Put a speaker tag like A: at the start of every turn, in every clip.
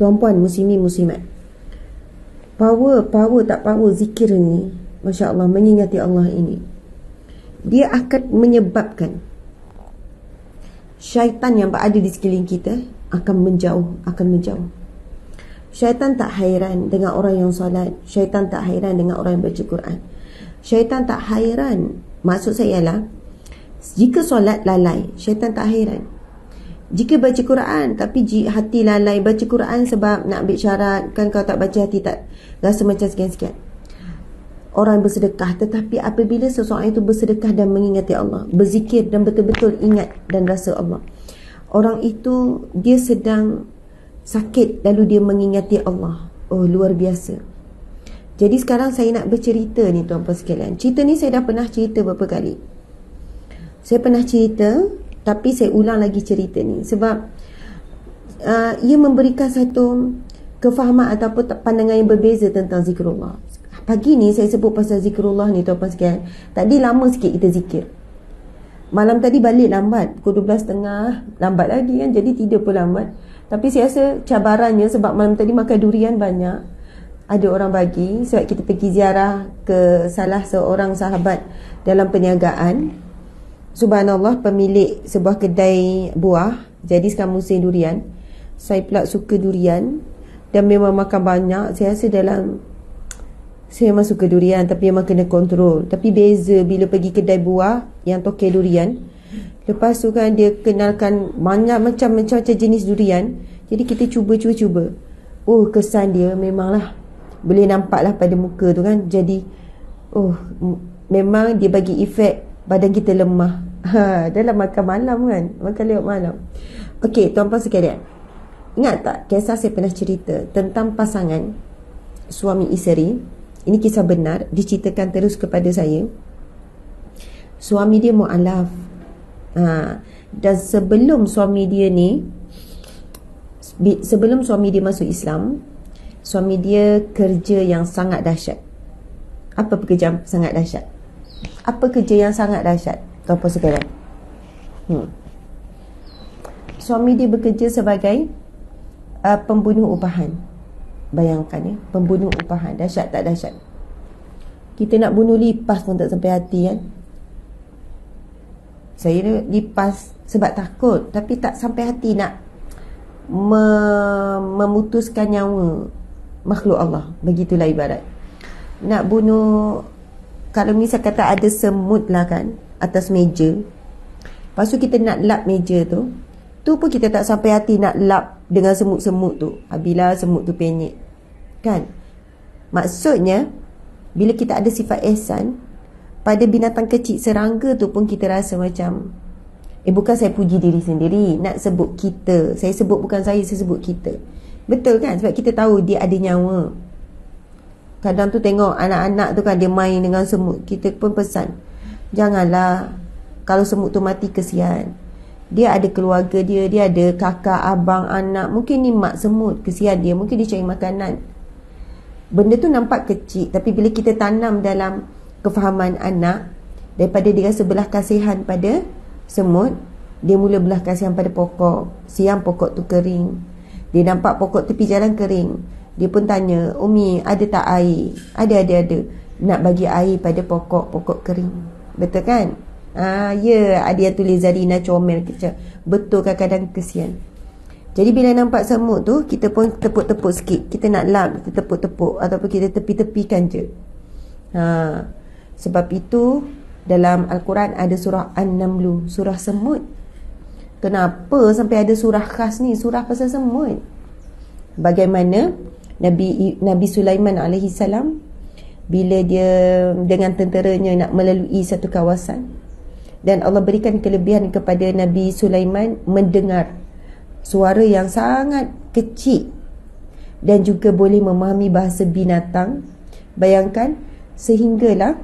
A: Tuan-puan muslimin muslimat, power tak power zikir ni, Masya Allah, mengingati Allah ini, dia akan menyebabkan syaitan yang berada di sekeliling kita akan menjauh. Syaitan tak hairan dengan orang yang solat, syaitan tak hairan dengan orang yang baca Quran, syaitan tak hairan. Maksud saya ialah, jika solat lalai, syaitan tak hairan. Jika baca Quran tapi hati lalai, baca Quran sebab nak ambil syarat, kan kalau tak baca hati tak rasa macam sekian-sekian. Orang bersedekah, tetapi apabila seseorang itu bersedekah dan mengingati Allah, berzikir dan betul-betul ingat dan rasa Allah, orang itu dia sedang sakit lalu dia mengingati Allah. Oh, luar biasa. Jadi sekarang saya nak bercerita ni tuan-tuan sekalian. Cerita ni saya dah pernah cerita beberapa kali. Saya pernah cerita, tapi saya ulang lagi cerita ni sebab ia memberikan satu kefahaman ataupun pandangan yang berbeza tentang zikrullah. Pagi ni saya sebut pasal zikrullah ni tuan-tuan sekalian. Tadi lama sikit kita zikir. Malam tadi balik lambat, pukul 12.30, lambat lagi kan, jadi tidur pun lambat. Tapi saya rasa cabarannya sebab malam tadi makan durian banyak. Ada orang bagi sebab kita pergi ziarah ke salah seorang sahabat dalam perniagaan. Subhanallah, pemilik sebuah kedai buah. Jadi sekarang musim durian. Saya pula suka durian dan memang makan banyak. Saya rasa saya memang suka durian, tapi memang kena kontrol. Tapi beza bila pergi kedai buah yang tokel durian. Lepas tu kan dia kenalkan banyak macam-macam jenis durian. Jadi kita cuba. Oh, kesan dia memanglah boleh nampak lah pada muka tu kan. Jadi memang dia bagi efek badan kita lemah. Dalam makan malam kan, makan lewat malam. Okey, tuan-tuan sekalian, ingat tak kisah saya pernah cerita tentang pasangan suami isteri? Ini kisah benar, diceritakan terus kepada saya. Suami dia mu'alaf. Dan sebelum suami dia masuk Islam, suami dia kerja yang sangat dahsyat. Apa pekerjaan sangat dahsyat? Apa kerja yang sangat dahsyat, tuan-puan sekalian? Suami dia bekerja sebagai pembunuh upahan. Bayangkan ya, pembunuh upahan. Dahsyat tak dahsyat? Kita nak bunuh lipas pun tak sampai hati kan. Saya lipas sebab takut, tapi tak sampai hati nak memutuskan nyawa makhluk Allah. Begitulah ibarat nak bunuh. Kalau misal kata ada semut lah kan atas meja, lepas tu kita nak lap meja tu pun kita tak sampai hati nak lap dengan semut-semut tu. Habislah semut tu penyek kan. Maksudnya bila kita ada sifat ihsan pada binatang kecil, serangga tu pun kita rasa macam bukan saya puji diri sendiri, nak sebut kita. Saya sebut bukan saya sebut kita. Betul kan? Sebab kita tahu dia ada nyawa. Kadang tu tengok anak-anak tu kan dia main dengan semut, kita pun pesan, janganlah, kalau semut tu mati kesian. Dia ada keluarga dia ada kakak, abang, anak. Mungkin ni mak semut, kesian dia, mungkin dia cari makanan. Benda tu nampak kecil, tapi bila kita tanam dalam kefahaman anak, daripada dia rasa belah kasihan pada semut, dia mula belah kasihan pada pokok. Siang pokok tu kering, dia nampak pokok tepi jalan kering, dia pun tanya, Umi ada tak air? Ada. Nak bagi air pada pokok kering. Betul kan? Ya, ada yang tulis Zarina comel kecil. Betul, kadang-kadang kesian. Jadi bila nampak semut tu, kita pun tepuk-tepuk sikit. Kita nak lap, kita tepuk-tepuk, ataupun kita tepi-tepikan je. Sebab itu dalam Al-Quran ada surah An-Namlu, surah semut. Kenapa sampai ada surah khas ni, surah pasal semut? Bagaimana Nabi Sulaiman alaihi salam, bila dia dengan tenteranya nak melalui satu kawasan, dan Allah berikan kelebihan kepada Nabi Sulaiman mendengar suara yang sangat kecil dan juga boleh memahami bahasa binatang. Bayangkan, sehinggalah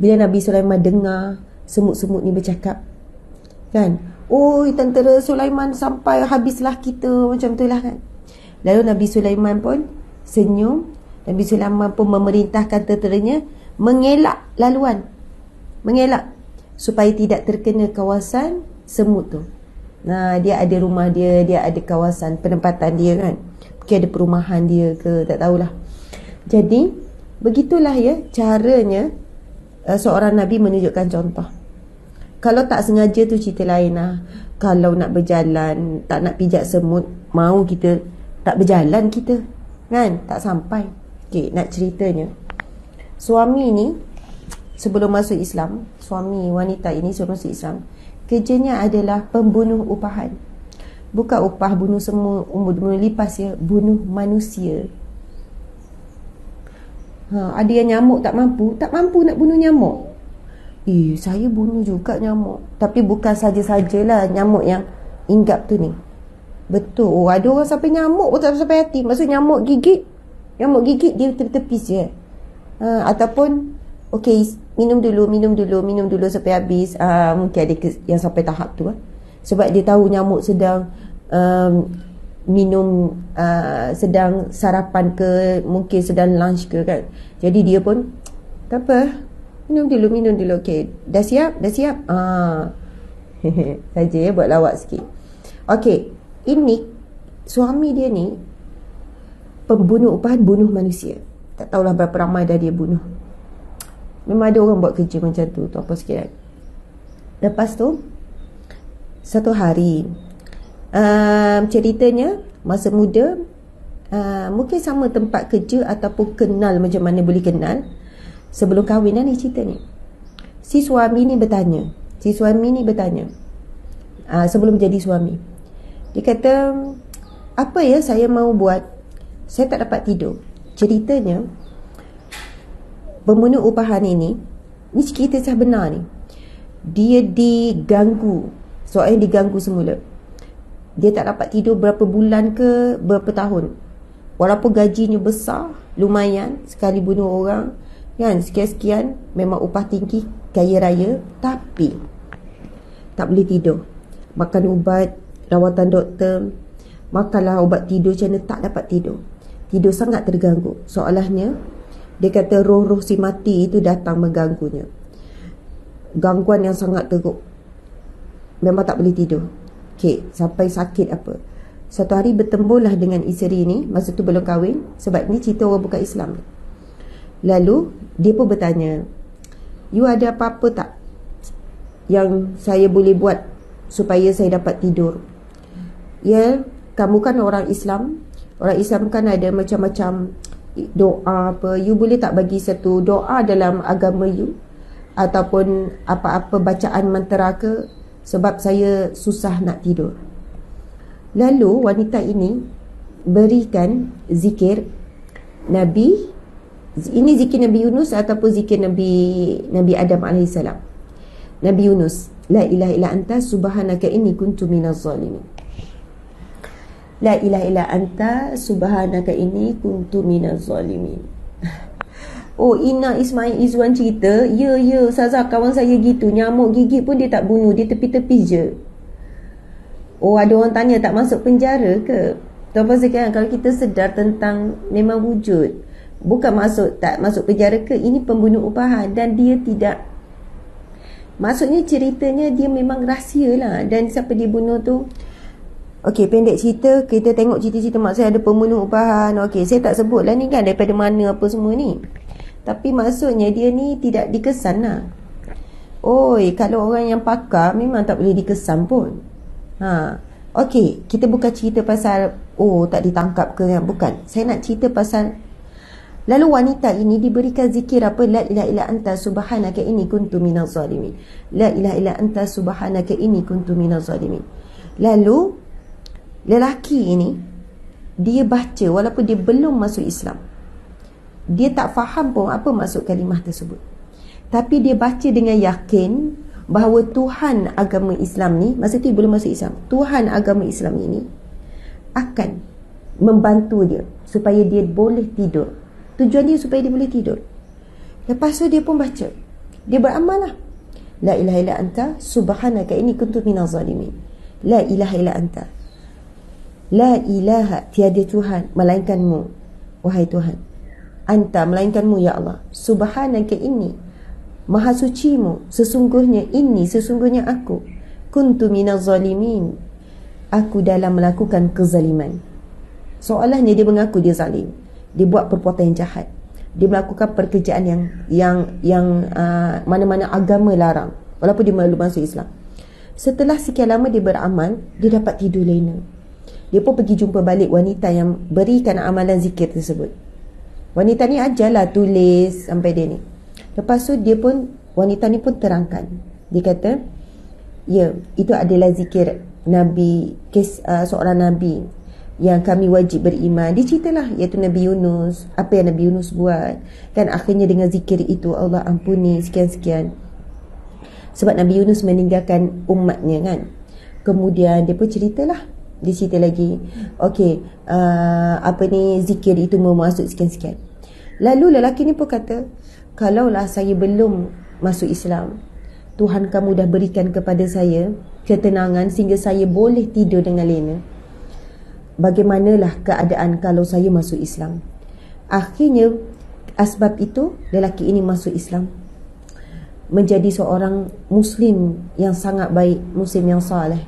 A: bila Nabi Sulaiman dengar semut-semut ni bercakap kan, oh tentera Sulaiman sampai habislah kita, macam itulah kan. Lalu Nabi Sulaiman pun senyum. Nabi Sulaiman pun memerintahkan tenteranya mengelak laluan, mengelak supaya tidak terkena kawasan semut tu. Nah, dia ada rumah dia, dia ada kawasan penempatan dia kan. Mungkin ada perumahan dia ke, tak tahulah. Jadi, begitulah ya caranya seorang Nabi menunjukkan contoh. Kalau tak sengaja tu cerita lain lah. Kalau nak berjalan, tak nak pijak semut, mau kita tak berjalan kita, kan? Tak sampai. Okey, nak ceritanya. Suami ni sebelum masuk Islam, suami wanita ini sebelum masuk Islam, kerjanya adalah pembunuh upahan. Bukan upah bunuh semua, bunuh lipas ya, bunuh manusia. Ada yang nyamuk tak mampu nak bunuh nyamuk. Saya bunuh juga nyamuk. Tapi bukan saja-sajalah nyamuk yang inggap tu ni. Betul. Ada orang sampai nyamuk pun tak sampai hati. Maksud nyamuk gigit dia tepis je. Ataupun minum dulu sampai habis. Mungkin ada yang sampai tahap tu. Sebab dia tahu nyamuk sedang minum, sedang sarapan ke, mungkin sedang lunch ke kan. Jadi dia pun tak apa, minum dulu. Okey, dah siap saja ya, buat lawak sikit. Okey, ini suami dia ni pembunuh upahan, bunuh manusia. Tak tahulah berapa ramai dah dia bunuh. Memang ada orang buat kerja macam tu apa sikit kan. Lepas tu satu hari, ceritanya masa muda, mungkin sama tempat kerja ataupun kenal, macam mana boleh kenal sebelum kahwin ni cerita ni. Si suami ni bertanya sebelum jadi suami, dia kata, apa ya saya mau buat, saya tak dapat tidur. Ceritanya pembunuh upahan ini cerita kisah benar ni, dia diganggu, soalnya diganggu semula. Dia tak dapat tidur berapa bulan ke berapa tahun. Walaupun gajinya besar, lumayan, sekali bunuh orang kan, sekian-sekian, memang upah tinggi, kaya raya, tapi tak boleh tidur. Makan ubat, rawatan doktor, makanlah ubat tidur, macam mana tak dapat tidur. Tidur sangat terganggu. Soalnya dia kata roh-roh si mati itu datang mengganggunya. Gangguan yang sangat teruk. Memang tak boleh tidur. Okey, sampai sakit apa. Satu hari bertemburlah dengan isteri ni, masa tu belum kahwin, sebab ni cerita orang bukan Islam. Lalu dia pun bertanya, you ada apa-apa tak yang saya boleh buat supaya saya dapat tidur? Ya, kamu kan orang Islam. Orang Islam kan ada macam-macam doa apa. You boleh tak bagi satu doa dalam agama you, ataupun apa-apa bacaan mantra ke, sebab saya susah nak tidur. Lalu wanita ini berikan zikir Nabi. Ini zikir Nabi Yunus ataupun zikir Nabi Adam AS. Nabi Yunus, la ilaha illa anta subhanaka inni kuntu minaz zalimin. La ilaha illa anta subhanaka inni kuntu minaz zalimin. Oh, Ina Ismail Izwan cerita, ya Ustazah, kawan saya gitu, nyamuk gigit pun dia tak bunuh, dia tepi-tepi je. Oh, ada orang tanya tak masuk penjara ke? Tuan-tuan sekalian, kalau kita sedar tentang memang wujud, bukan tak masuk penjara ke, ini pembunuh upahan. Dan dia tidak, maksudnya ceritanya dia memang rahsia lah. Dan siapa dibunuh tu, okey, pendek cerita, kita tengok cerita-cerita mak saya ada pembunuh upahan. Okey, saya tak sebut lah ni kan daripada mana apa semua ni. Tapi maksudnya dia ni tidak dikesan lah. Kalau orang yang pakar memang tak boleh dikesan pun. Okey, kita bukan cerita pasal tak ditangkap ke yang bukan. Saya nak cerita pasal, lalu wanita ini diberikan zikir apa? La ilaha illa anta subhanaka inni kuntu minaz zalimin. La ilaha illa anta subhanaka inni kuntu minaz zalimin. Lalu lelaki ini dia baca walaupun dia belum masuk Islam. Dia tak faham pun apa maksud kalimah tersebut. Tapi dia baca dengan yakin bahawa Tuhan agama Islam ni, masa tu belum masuk Islam, Tuhan agama Islam ini akan membantu dia supaya dia boleh tidur. Tujuan dia supaya dia boleh tidur. Lepas tu dia pun baca, dia beramal lah. La ilaha illa anta subhanaka inni kuntu minaz zalimin. La ilaha illa anta, la ilaha, tiada Tuhan melainkanmu wahai Tuhan. Anta, melainkanmu ya Allah. Subhanaka inni, maha sucimu, sesungguhnya aku kuntu minaz zalimin, aku dalam melakukan kezaliman. Soalnya dia mengaku dia zalim, dia buat perbuatan yang jahat, dia melakukan pekerjaan yang mana-mana agama larang, walaupun dia malu masuk Islam. Setelah sekian lama dia beramal, dia dapat tidur lena. Dia pun pergi jumpa balik wanita yang berikan amalan zikir tersebut. Wanita ni ajarlah tulis sampai dia ni. Lepas tu wanita ni pun terangkan. Dia kata, ya, itu adalah zikir Nabi, seorang Nabi yang kami wajib beriman. Dia ceritalah, iaitu Nabi Yunus, apa yang Nabi Yunus buat. Dan akhirnya dengan zikir itu Allah ampuni sekian-sekian. Sebab Nabi Yunus meninggalkan umatnya kan. Kemudian dia pun ceritalah, dia cerita lagi, zikir itu memasuk sekian-sekian. Lalu lelaki ni pun kata, kalaulah saya belum masuk Islam, Tuhan kamu dah berikan kepada saya ketenangan sehingga saya boleh tidur dengan lena. Bagaimanalah keadaan kalau saya masuk Islam? Akhirnya asbab itu lelaki ini masuk Islam, menjadi seorang Muslim yang sangat baik, Muslim yang saleh.